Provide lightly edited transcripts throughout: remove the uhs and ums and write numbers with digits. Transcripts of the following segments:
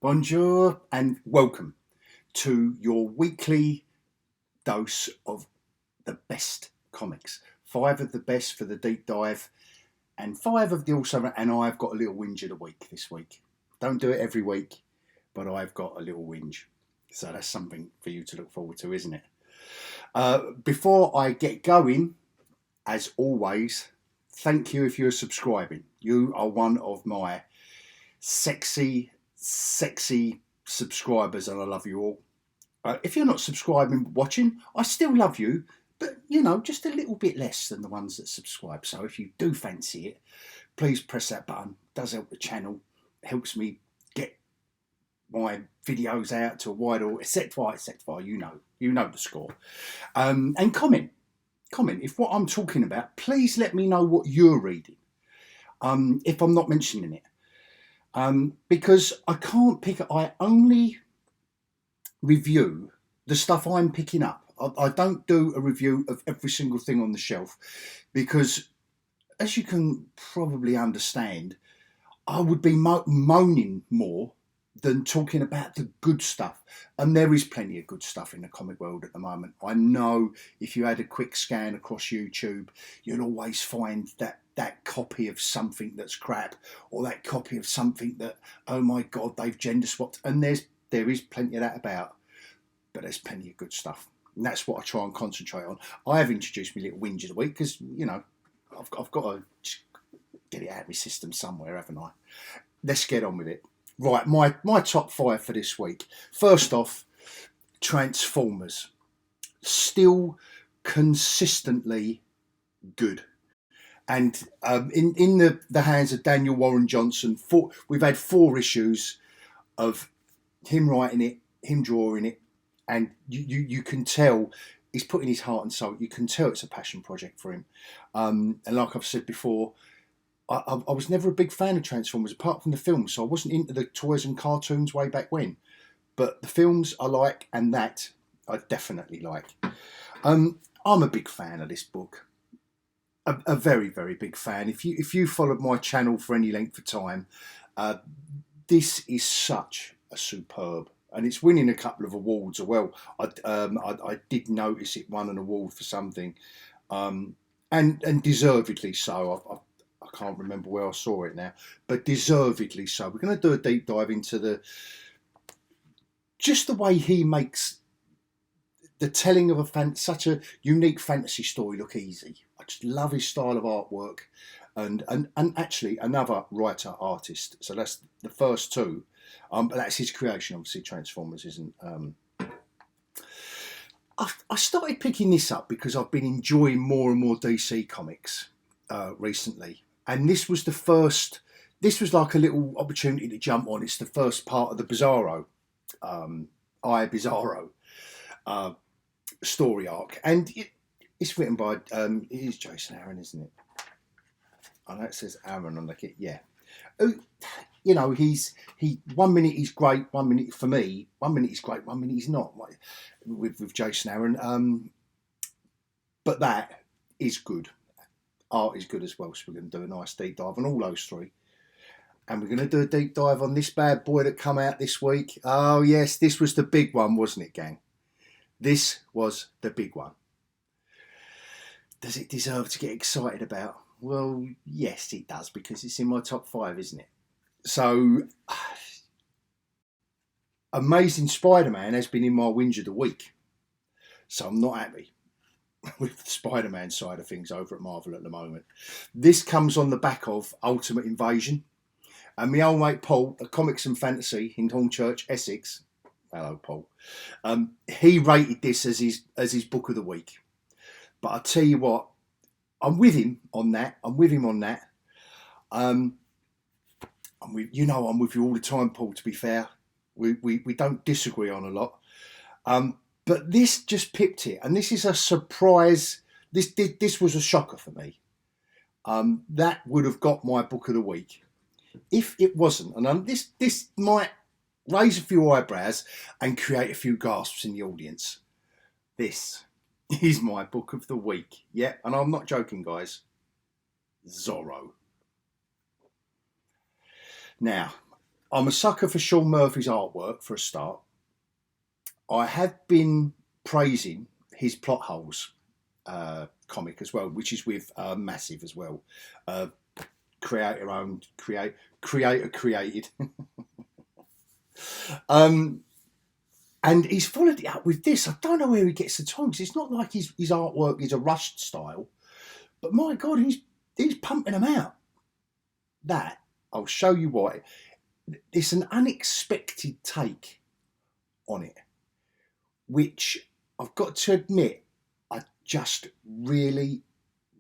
Bonjour and welcome to your weekly dose of the best comics. 5 of the best for the deep dive, and 5 of the also. And I've got a little whinge of the week this week. Don't do it every week, but I've got a little whinge. So that's something for you to look forward to, isn't it? Before I get going, as always, thank you if you're subscribing. You are one of my sexy subscribers, and I love you all. If you're not subscribing, watching, I still love you, but just a little bit less than the ones that subscribe. So if you do fancy it, please press that button. It does help the channel, helps me get my videos out to a wider audience, etc. You know the score. And comment if what I'm talking about. Please let me know what you're reading. If I'm not mentioning it. Because I only review the stuff I'm picking up. I don't do a review of every single thing on the shelf because, as you can probably understand, I would be moaning more than talking about the good stuff. And there is plenty of good stuff in the comic world at the moment. I know if you had a quick scan across YouTube, you'll always find that copy of something that's crap, or that copy of something that, oh my God, they've gender swapped. And there is plenty of that about, but there's plenty of good stuff. And that's what I try and concentrate on. I have introduced my little whinge of the week because, I've got to just get it out of my system somewhere, haven't I? Let's get on with it. Right, my top 5 for this week. First off, Transformers. Still consistently good. And in the hands of Daniel Warren Johnson, we've had 4 issues of him writing it, him drawing it, and you can tell he's putting his heart and soul. You can tell it's a passion project for him. And like I've said before, I was never a big fan of Transformers, apart from the films, so I wasn't into the toys and cartoons way back when. But the films I like, and that I definitely like. I'm a big fan of this book. A very, very big fan. If you followed my channel for any length of time, this is such a superb, and it's winning a couple of awards as well. I did notice it won an award for something, and deservedly so. I can't remember where I saw it now, but deservedly so. We're going to do a deep dive into just the way he makes the telling of such a unique fantasy story look easy. I just love his style of artwork, and actually another writer artist. So that's the first 2, but that's his creation. Obviously, Transformers isn't. I started picking this up because I've been enjoying more and more DC comics recently, and this was the first. This was like a little opportunity to jump on. It's the first part of the Bizarro, Bizarro story arc, and it's written by it is Jason Aaron, isn't it? I know it says Aaron on the kit. Yeah, he 1 minute he's great, 1 minute for me, 1 minute he's great, 1 minute he's not. With Jason Aaron, but that is good. Art is good as well. So we're going to do a nice deep dive on all those 3. And we're going to do a deep dive on this bad boy that come out this week. Oh, yes, this was the big one, wasn't it, gang? This was the big one. Does it deserve to get excited about? Well, yes, it does, because it's in my top 5, isn't it? So, Amazing Spider-Man has been in my whinge of the week. So I'm not happy with the Spider-Man side of things over at Marvel at the moment. This comes on the back of Ultimate Invasion. And my old mate Paul, at Comics and Fantasy in Hornchurch, Essex, hello Paul, he rated this as his book of the week. But I tell you what, I'm with him on that. I'm with you all the time, Paul, to be fair. We don't disagree on a lot. But this just pipped it, and this is a surprise. This was a shocker for me. That would have got my book of the week if it wasn't. And this might raise a few eyebrows and create a few gasps in the audience. This is my book of the week. Yeah, and I'm not joking, guys. Zorro. Now, I'm a sucker for Sean Murphy's artwork for a start. I have been praising his plot holes comic as well, which is with Massive as well. Creator owned, creator created. And he's followed it up with this. I don't know where he gets the time, because it's not like his artwork is a rushed style, but my God, he's pumping them out. That, I'll show you why. It's an unexpected take on it, which I've got to admit, I just really,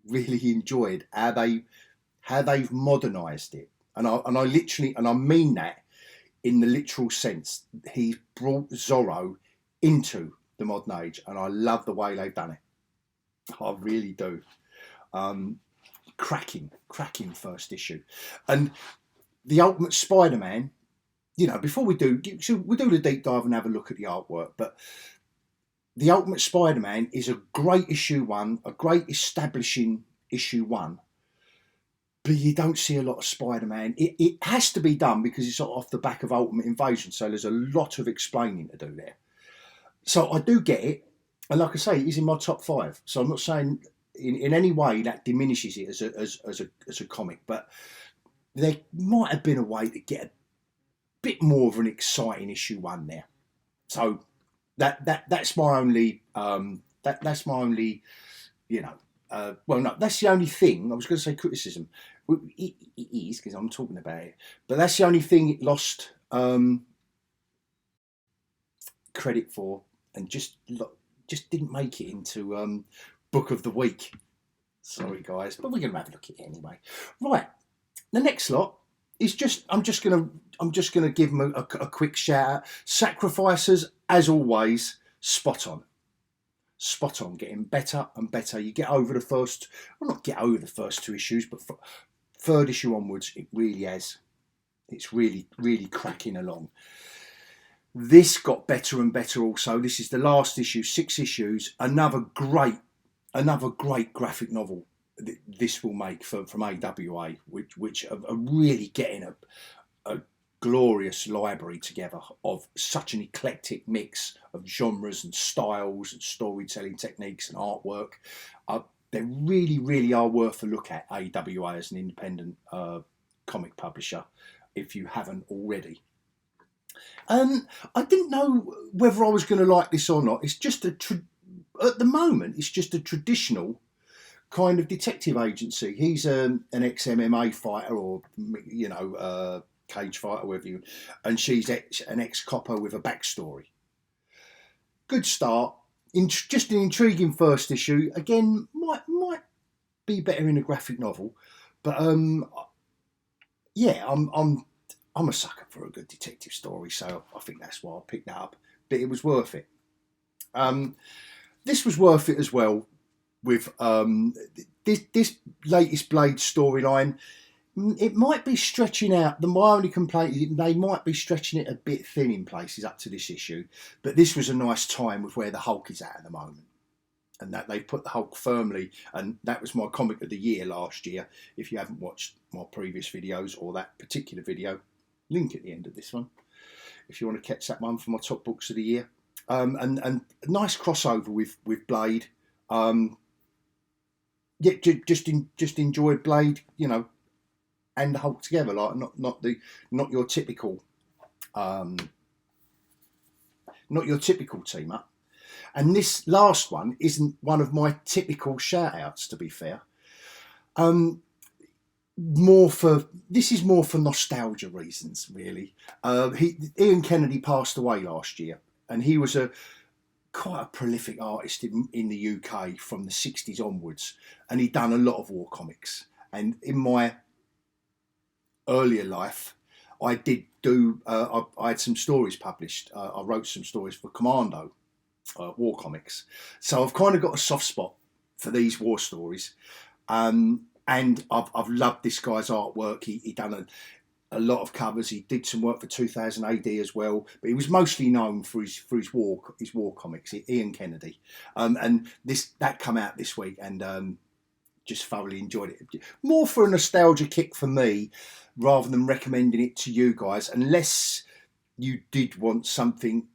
really enjoyed how they've modernised it, and I literally, and I mean that in the literal sense. He brought Zorro into the modern age, and I love the way they've done it. I really do. Cracking first issue, and the Ultimate Spider-Man. You know, before we'll do the deep dive and have a look at the artwork, but the Ultimate Spider-Man is a great issue one, a great establishing issue one, but you don't see a lot of Spider-Man. It has to be done because it's off the back of Ultimate Invasion, so there's a lot of explaining to do there. So I do get it, and like I say, it's in my top 5. So I'm not saying in any way that diminishes it as a comic, but there might have been a way to get a bit more of an exciting issue one there. So that's my only that's my only, you know, well, no, that's the only thing. I was going to say criticism. It is, because I'm talking about it, but that's the only thing it lost credit for, and just didn't make it into book of the week. Sorry, guys, but we're going to have a look at it anyway. Right, the next lot is just I'm just gonna give them a quick shout out. Sacrificers, as always, spot on, getting better and better. You get over the first, well, not get over the first 2 issues, but third issue onwards, it really has. It's really cracking along. This got better and better also. This is the last issue, 6 issues. Another great graphic novel this will make from AWA, which are really getting a glorious library together of such an eclectic mix of genres and styles and storytelling techniques and artwork. They really are worth a look at, AWA, as an independent comic publisher, if you haven't already. I didn't know whether I was going to like this or not. It's just at the moment, it's just a traditional kind of detective agency. He's an ex-MMA fighter, or, you know, cage fighter, whatever you, and she's an ex-copper with a backstory. Good start. Just an intriguing first issue. Again, might be better in a graphic novel, but yeah, I'm a sucker for a good detective story, so I think that's why I picked that up. But it was worth it. This was worth it as well, with this latest Blade storyline. It might be stretching out. My only complaint is they might be stretching it a bit thin in places up to this issue, but this was a nice time with where the Hulk is at the moment, and that they've put the Hulk firmly, and that was my comic of the year last year. If you haven't watched my previous videos or that particular video, link at the end of this one if you want to catch that one for my top books of the year. And a nice crossover with Blade. Yeah, just enjoyed Blade, you know, and the Hulk together, like not your typical team up. And this last one isn't one of my typical shout outs, to be fair. This is more for nostalgia reasons, really. Ian Kennedy passed away last year, and he was quite a prolific artist in the UK from the 60s onwards, and he'd done a lot of war comics. And in my earlier life, I did do I had some stories published. I wrote some stories for Commando war comics, so I've kind of got a soft spot for these war stories, and I've loved this guy's artwork. He done a lot of covers. He did some work for 2000 AD as well, but he was mostly known for his war comics. Ian Kennedy, and that come out this week, and just thoroughly enjoyed it. More for a nostalgia kick for me, rather than recommending it to you guys, unless you did want something,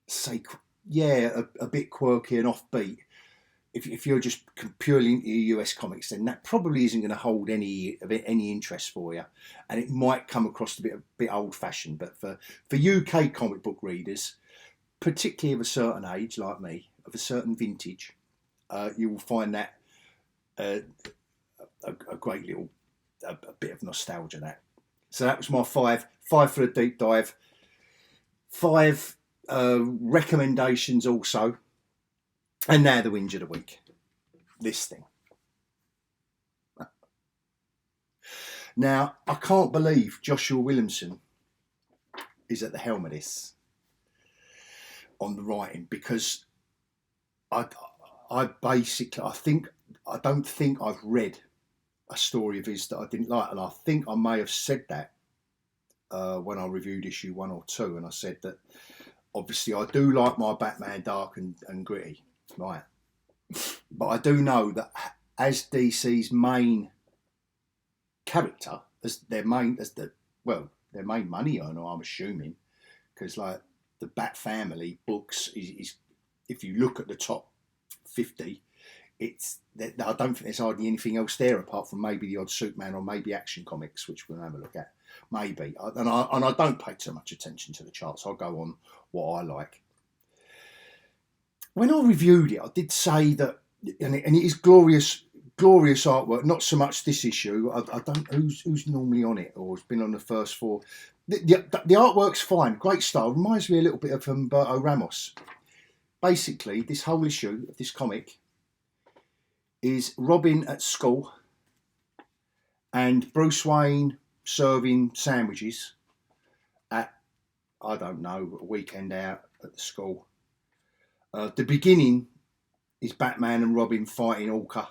say, a bit quirky and offbeat. If you're just purely into US comics, then that probably isn't going to hold any interest for you, and it might come across a bit old-fashioned. But for UK comic book readers, particularly of a certain age like me, of a certain vintage, you will find that a great little a bit of nostalgia. That. So that was my five for the deep dive. 5 recommendations also. And now the whinge of the week. This thing. Now, I can't believe Joshua Williamson is at the helm of this on the writing, because I don't think I've read a story of his that I didn't like, and I think I may have said that when I reviewed issue 1 or 2, and I said that obviously I do like my Batman dark and gritty. Right, but I do know that as DC's main character, as their main money earner, I'm assuming, because like the Bat Family books is if you look at the top 50, I don't think there's hardly anything else there apart from maybe the odd Superman or maybe Action Comics, which we'll have a look at, maybe. And I don't pay too much attention to the charts. I'll go on what I like. When I reviewed it, I did say that, and it is glorious artwork. Not so much this issue. I don't who's normally on it or has been on the first 4. The artwork's fine, great style. Reminds me a little bit of Humberto Ramos. Basically, this whole issue of this comic is Robin at school and Bruce Wayne serving sandwiches at, I don't know, a weekend out at the school. The beginning is Batman and Robin fighting Orca.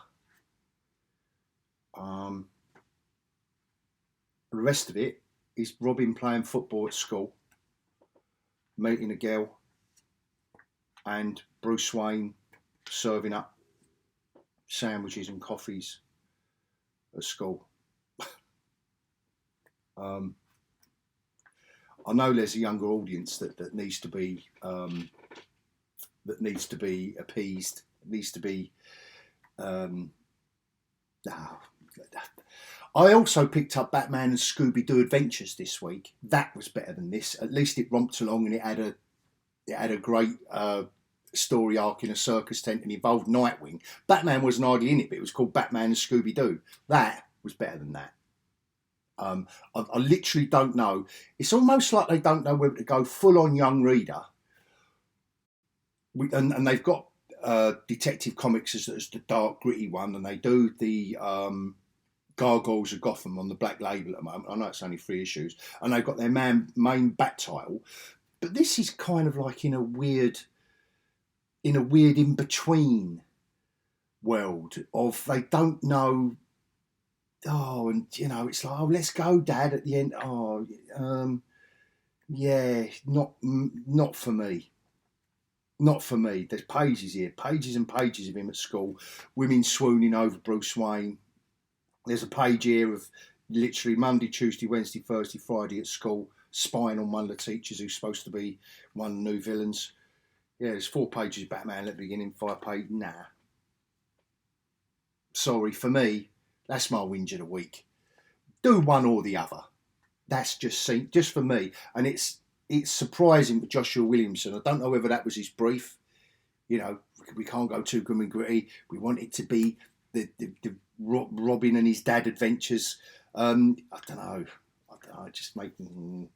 The rest of it is Robin playing football at school, meeting a girl, and Bruce Wayne serving up sandwiches and coffees at school. I know there's a younger audience that needs to be appeased, needs to be. I also picked up Batman and Scooby-Doo Adventures this week. That was better than this. At least it romped along and it had a great story arc in a circus tent and involved Nightwing. Batman wasn't hardly in it, but it was called Batman and Scooby-Doo. That was better than that. I literally don't know. It's almost like they don't know whether to go full-on young reader. And they've got Detective Comics as the dark, gritty one, and they do the Gargoyles of Gotham on the Black Label at the moment. I know it's only 3 issues, and they've got their main Bat title. But this is kind of like in a weird in-between world of they don't know. Oh, and it's like, oh, let's go, Dad, at the end. Oh, yeah, not for me. Not for me. There's pages here, pages and pages of him at school, women swooning over Bruce Wayne. There's a page here of literally Monday, Tuesday, Wednesday, Thursday, Friday at school, spying on one of the teachers who's supposed to be one of the new villains. Yeah, there's 4 pages of Batman at the beginning, 5 pages. Nah. Sorry, for me, that's my whinge of the week. Do one or the other. That's just for me. And it's surprising with Joshua Williamson. I don't know whether that was his brief. We can't go too grim and gritty. We want it to be the Robin and his dad adventures. I don't know. Just making.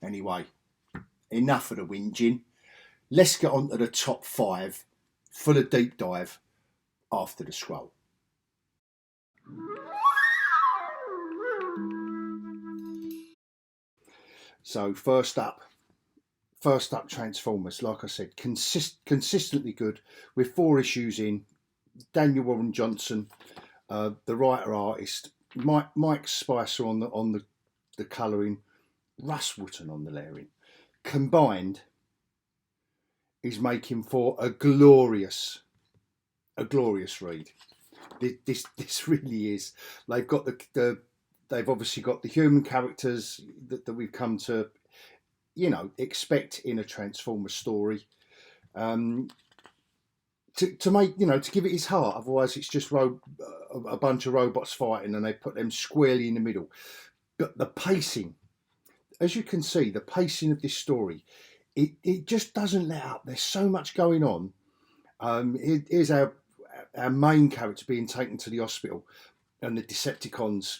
Anyway, enough of the whinging. Let's get on to the top 5 for the deep dive after the scroll. So first up, Transformers. Like I said, consistently good with 4 issues in. Daniel Warren Johnson, the writer artist, Mike Spicer on the colouring, Russ Wooten on the layering. Combined is making for a glorious a glorious read. This really is. They've got they've obviously got the human characters that we've come to, expect in a Transformers story. To make, to give it his heart. Otherwise, it's just a bunch of robots fighting, and they put them squarely in the middle. But the pacing, as you can see, the pacing of this story, it just doesn't let up. There's so much going on. Here's our main character being taken to the hospital, and the Decepticons,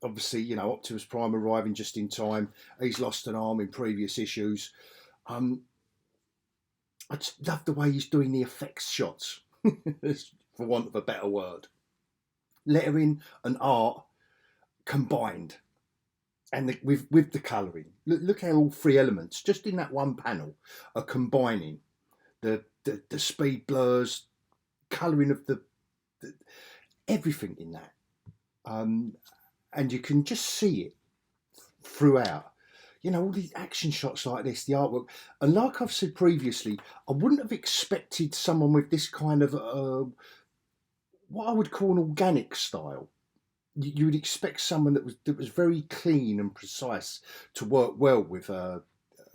obviously, Optimus Prime arriving just in time. He's lost an arm in previous issues. I just love the way he's doing the effects shots, for want of a better word. Lettering and art combined, and with the colouring. Look how all three elements, just in that one panel, are combining. The speed blurs, colouring of the everything in that, and you can just see it throughout. All these action shots like this, the artwork. And like I've said previously, I wouldn't have expected someone with this kind of, what I would call an organic style. You would expect someone that was very clean and precise to work well with a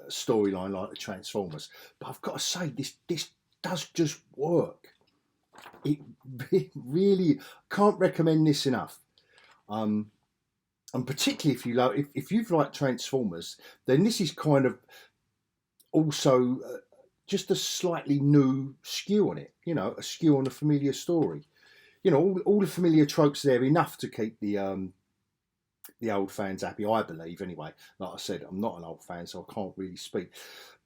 storyline like the Transformers. But I've got to say, this does just work. It really, can't recommend this enough. And particularly if you've liked Transformers, then this is kind of also just a slightly new skew on it. A skew on a familiar story. All the familiar tropes there, enough to keep the old fans happy, I believe. Anyway, like I said, I'm not an old fan, so I can't really speak.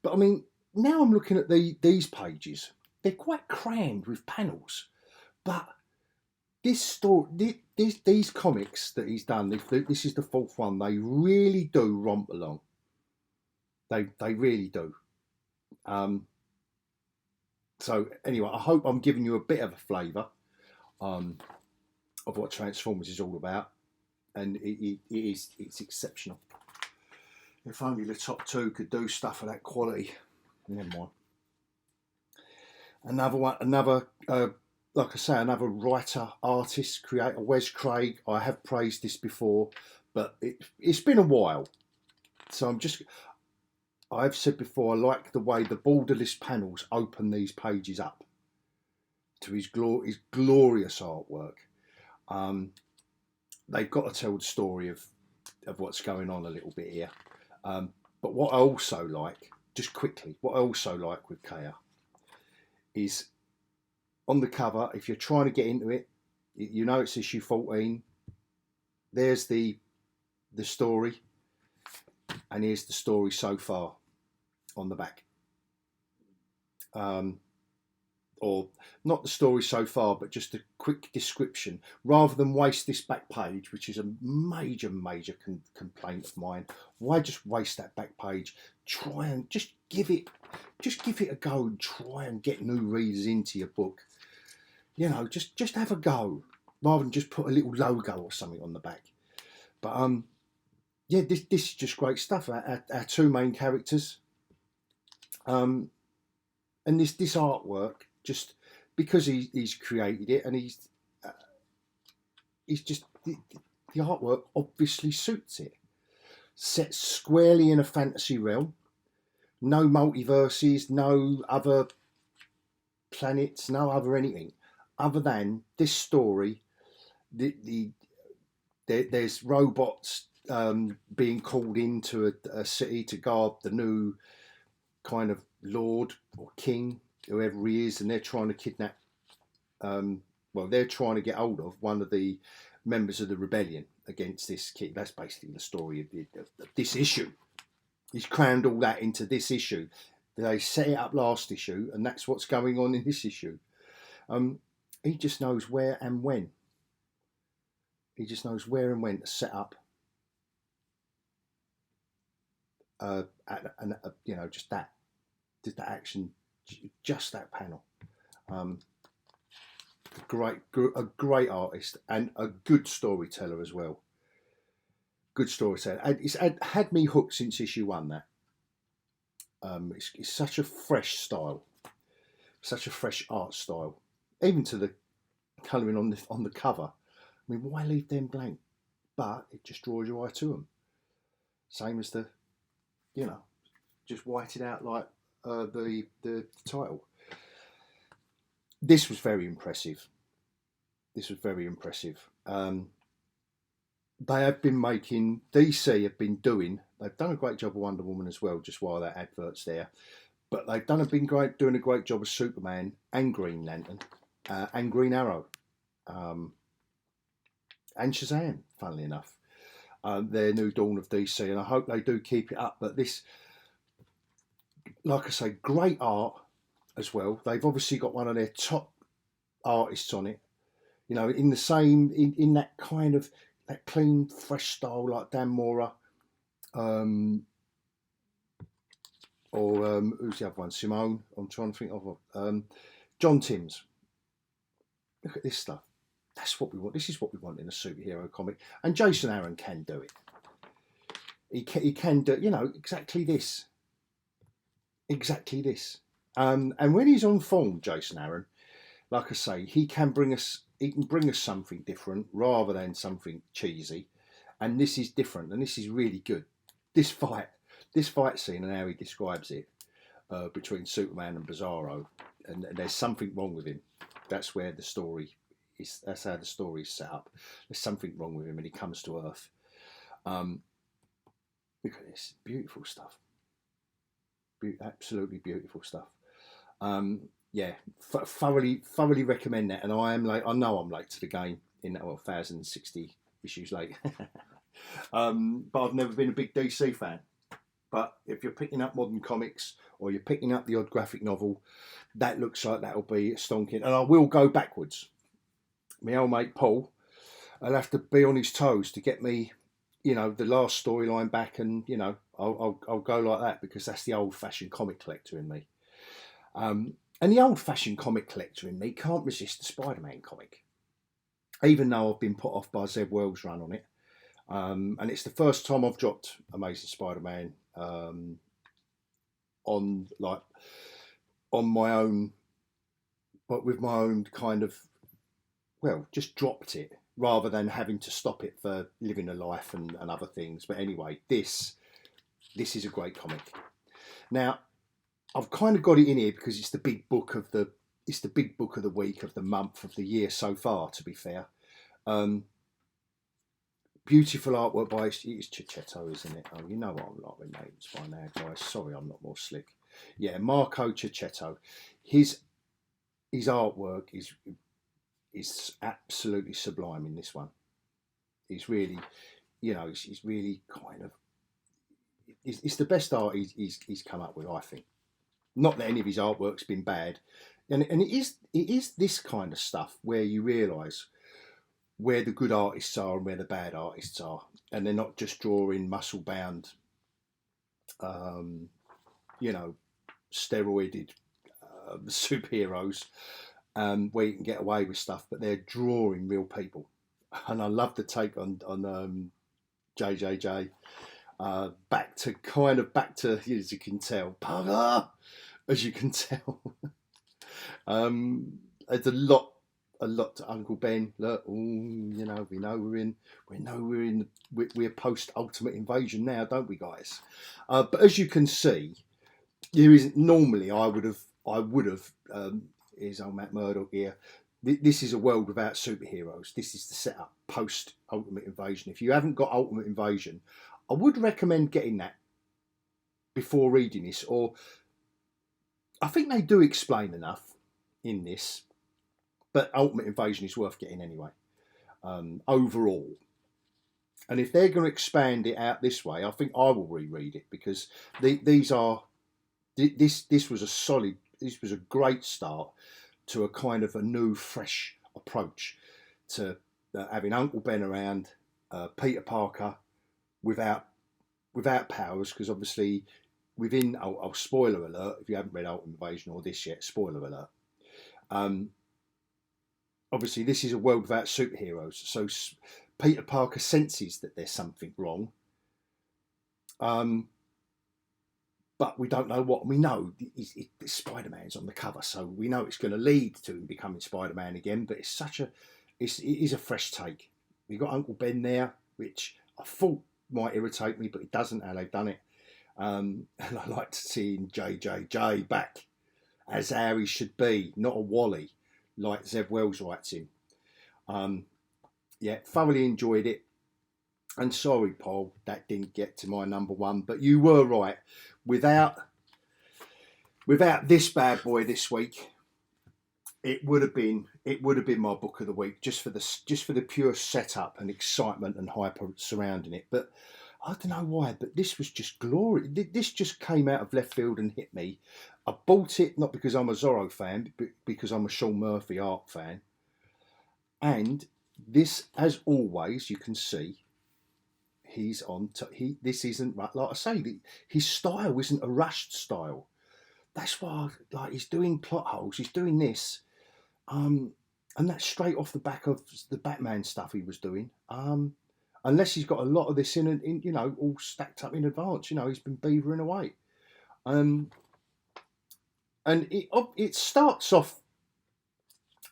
But I mean, now I'm looking at these pages. They're quite crammed with panels, but this story, these comics that he's done, this is the fourth one. They really do romp along. They really do. So anyway, I hope I'm giving you a bit of a flavour of what Transformers is all about, and it's exceptional. If only the top two could do stuff of that quality. Never mind. Another like I say, another writer, artist, creator, Wes Craig. I have praised this before, but it's been a while. So I've said before, I like the way the borderless panels open these pages up to his glorious artwork. They've got to tell the story of what's going on a little bit here. But what I also like, just quickly, with Kaya is, on the cover, if you're trying to get into it, it's issue 14. There's the story, and here's the story so far on the back. Or not the story so far, but just a quick description, rather than waste this back page, which is a major complaint of mine. Why just waste that back page? Try and just give it a go and try and get new readers into your book. Just have a go, rather than just put a little logo or something on the back. But this is just great stuff. Our two main characters, and this artwork, just because he's created it, and he's just the artwork obviously suits it. Set squarely in a fantasy realm, no multiverses, no other planets, no other anything other than this story. There's robots being called into a city to guard the new kind of lord or king, whoever he is, and they're trying to kidnap. They're trying to get hold of one of the members of the rebellion against this king. That's basically the story of this issue. He's crammed all that into this issue. They set it up last issue, and that's what's going on in this issue. He just knows where and when. He just knows where and when to set up. Just that action, just that panel. A great artist and a good storyteller as well. Good storyteller. It's had me hooked since issue 1. That it's such a fresh style, such a fresh art style. even to the colouring on the cover. I mean, why leave them blank? But it just draws your eye to them. Same as the, just whited out like the title. This was very impressive. They have been making, DC have been doing, they've done a great job of Wonder Woman as well, just while that advert's there. But they've doing a great job of Superman and Green Lantern and Green Arrow and Shazam, funnily enough. Their new Dawn of DC, and I hope they do keep it up. But this, like I say, great art as well. They've obviously got one of their top artists on it. In the same, in that kind of, that clean, fresh style like Dan Mora, or who's the other one? Simone. I'm trying to think of John Timms. Look at this stuff. That's what we want. This is what we want in a superhero comic. And Jason Aaron can do it. He can do, exactly this. Exactly this. And when he's on form, Jason Aaron, like I say, he can bring us something different rather than something cheesy. And this is different, and this is really good. This fight scene and how he describes it between Superman and Zorro, and there's something wrong with him. That's where the story is. That's how the story is set up. There's something wrong with him, and he comes to Earth. Look at this, beautiful stuff. Absolutely beautiful stuff. Yeah, thoroughly recommend that. And I am late. I know I'm late to the game. In that 1,060 issues late. But I've never been a big DC fan. But if you're picking up modern comics or you're picking up the odd graphic novel, that looks like that'll be stonking. And I will go backwards. My old mate Paul, I'll have to be on his toes to get me, the last storyline back, and I'll go like that, because that's the old-fashioned comic collector in me. And the old-fashioned comic collector in me can't resist the Spiderman comic, even though I've been put off by Zeb Wells' run on it. And it's the first time I've dropped Amazing Spider-Man on my own, but with my own kind of, just dropped it rather than having to stop it for living a life and other things. But anyway, this is a great comic. Now, I've kind of got it in here because it's the big book of the week, of the month, of the year so far, to be fair. Beautiful artwork by, it's Checchetto, isn't it? Oh, you know what I'm like with names by now, guys. Sorry, I'm not more slick. Yeah, Marco Checchetto. His artwork is absolutely sublime in this one. He's really, he's really kind of, it's the best art he's come up with, I think. Not that any of his artwork's been bad, and it is this kind of stuff where you realise where the good artists are and where the bad artists are, and they're not just drawing muscle bound, steroided superheroes where you can get away with stuff, but they're drawing real people. And I love the take on JJJ. Back to as you can tell, Pugger, as you can tell. There's a lot to Uncle Ben. Look, we're post Ultimate Invasion now, don't we, guys? But as you can see, there isn't normally. I would have. Here's old Matt Murdock here. This is a world without superheroes. This is the setup post Ultimate Invasion. If you haven't got Ultimate Invasion, I would recommend getting that before reading this, or I think they do explain enough in this, but Ultimate Invasion is worth getting anyway, overall. And if they're going to expand it out this way, I think I will reread it, because this was a great start to a kind of a new, fresh approach to having Uncle Ben around, Peter Parker without powers, because obviously within, spoiler alert if you haven't read Ultimate Invasion or this yet, spoiler alert. Obviously this is a world without superheroes, so Peter Parker senses that there's something wrong, but we don't know what. We know Spider-Man's on the cover, so we know it's going to lead to him becoming Spider-Man again. But it is a fresh take. We've got Uncle Ben there, which I thought might irritate me, but it doesn't. How they've done it, and I like to see JJJ back as how he should be, not a Wally like Zev Wells writes him. Yeah, thoroughly enjoyed it. And sorry, Paul, that didn't get to my number one, but you were right. Without this bad boy this week, it would have been my book of the week, just for the pure setup and excitement and hype surrounding it. But I don't know why, but this was just glory. This just came out of left field and hit me. I bought it not because I'm a Zorro fan, but because I'm a Sean Murphy art fan. And this, as always, you can see, he's on. This isn't, like I say, his style isn't a rushed style. That's why, like, he's doing plot holes. He's doing this, and that's straight off the back of the Batman stuff he was doing. Unless he's got a lot of this in all stacked up in advance. He's been beavering away. And it starts off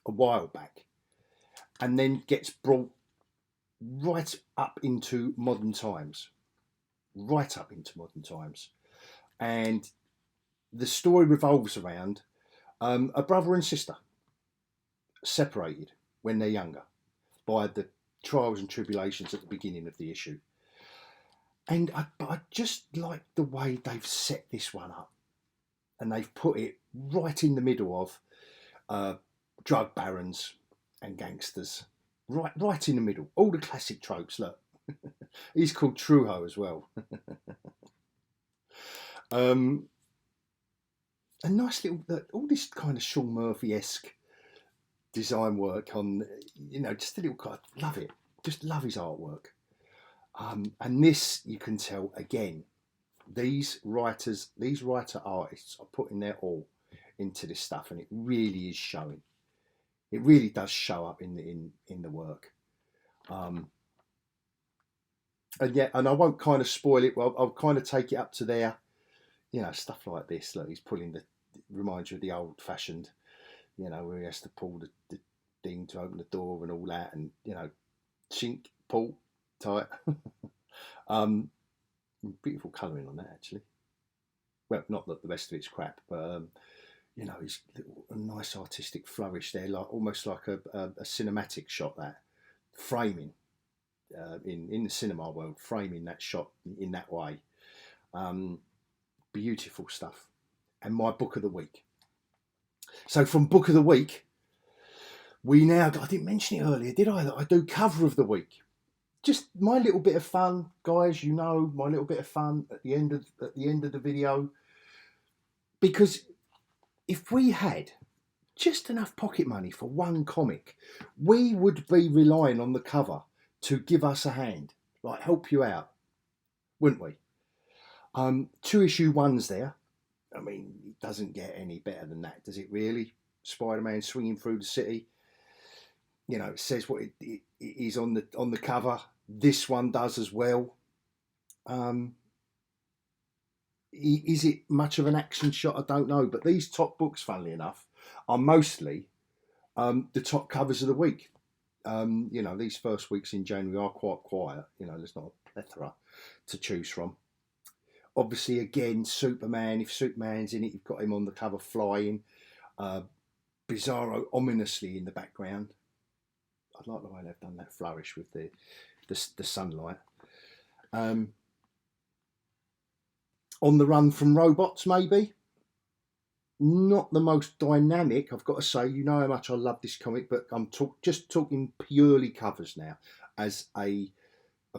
a while back, and then gets brought right up into modern times. And the story revolves around a brother and sister separated when they're younger by the trials and tribulations at the beginning of the issue. And I just like the way they've set this one up, and they've put it right in the middle of drug barons and gangsters, right in the middle. All the classic tropes. Look, he's called Truho as well. A nice little, all this kind of Sean Murphy-esque design work on, just a little kind. Love it. Just love his artwork. And this, you can tell again, these writer artists are putting their all into this stuff, and it really is showing. It really does show up in the work. And I won't kind of spoil it. Well, I'll kind of take it up to there. Stuff like this. Look, he's pulling reminds you of the old-fashioned, where he has to pull the thing to open the door and all that, and chink, pull, tight. Beautiful colouring on that, actually. Well, not that the rest of it's crap, but it's a nice artistic flourish there, like almost like a cinematic shot. That framing in the cinema world, framing that shot in that way. Beautiful stuff. And my book of the week. So from book of the week, I didn't mention it earlier, did I? That I do cover of the week. Just my little bit of fun, guys. My little bit of fun at the end of the video. Because if we had just enough pocket money for one comic, we would be relying on the cover to give us a hand, like help you out, wouldn't we? 2 issue 1's there. I mean, it doesn't get any better than that, does it really? Spider-Man swinging through the city. It says what it is on the cover. This one does as well. Is it much of an action shot? I don't know. But these top books, funnily enough, are mostly the top covers of the week. These first weeks in January are quite quiet. There's not a plethora to choose from. Obviously, again, Superman. If Superman's in it, you've got him on the cover flying. Bizarro ominously in the background. I like the way they've done that flourish with the sunlight. On the Run from Robots, maybe. Not the most dynamic, I've got to say. You know how much I love this comic, but I'm just talking purely covers now as a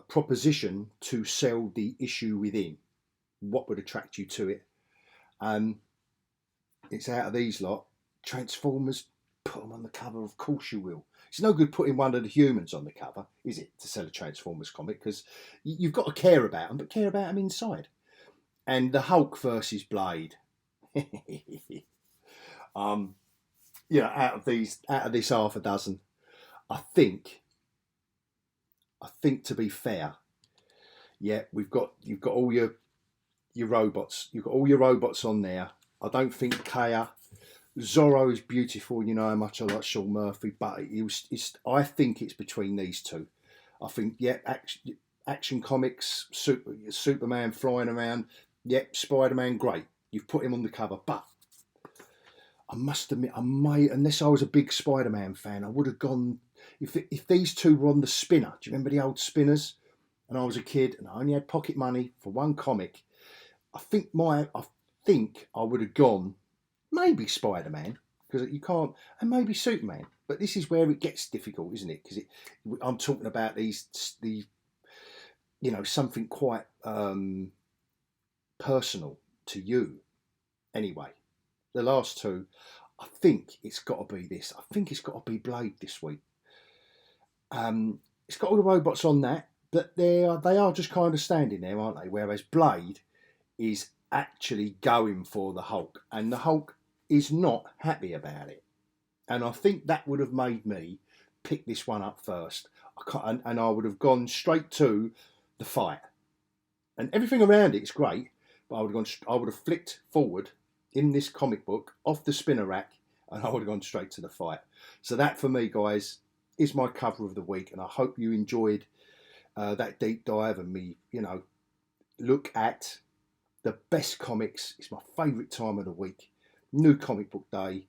proposition to sell the issue within. What would attract you to it? It's out of these lot. Transformers, put them on the cover, of course you will. It's no good putting one of the humans on the cover, is it, to sell a Transformers comic? Because you've got to care about them, but care about them inside. And the Hulk versus Blade. Out of this half a dozen, I think to be fair, you've got all your your robots. You've got all your robots on there. I don't think Kaya. Zorro is beautiful. You know how much I like Sean Murphy, but I think it's between these two. I think, yeah, action comics, Superman flying around. Yep, Spiderman, great. You've put him on the cover, but I must admit, unless I was a big Spider-Man fan, I would have gone. If these two were on the spinner, do you remember the old spinners? And I was a kid and I only had pocket money for one comic. I think I would have gone maybe Spider-Man, because you can't, and maybe Superman. But this is where it gets difficult, isn't it? Because I'm talking about the something quite personal to you. Anyway, the last two, I think it's got to be this. I think it's got to be Blade this week. It's got all the robots on that, but they are just kind of standing there, aren't they? Whereas Blade is actually going for the Hulk, and the Hulk is not happy about it. And I think that would have made me pick this one up first. And I would have gone straight to the fight. And everything around it is great, but I would have flicked forward in this comic book off the spinner rack, and I would have gone straight to the fight. So that, for me, guys, is my cover of the week, and I hope you enjoyed that deep dive and me, look at the best comics. It's my favourite time of the week. New comic book day.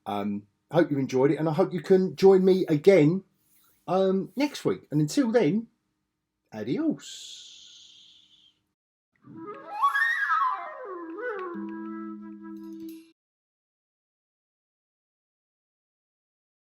I hope you enjoyed it, and I hope you can join me again next week. And until then, adios.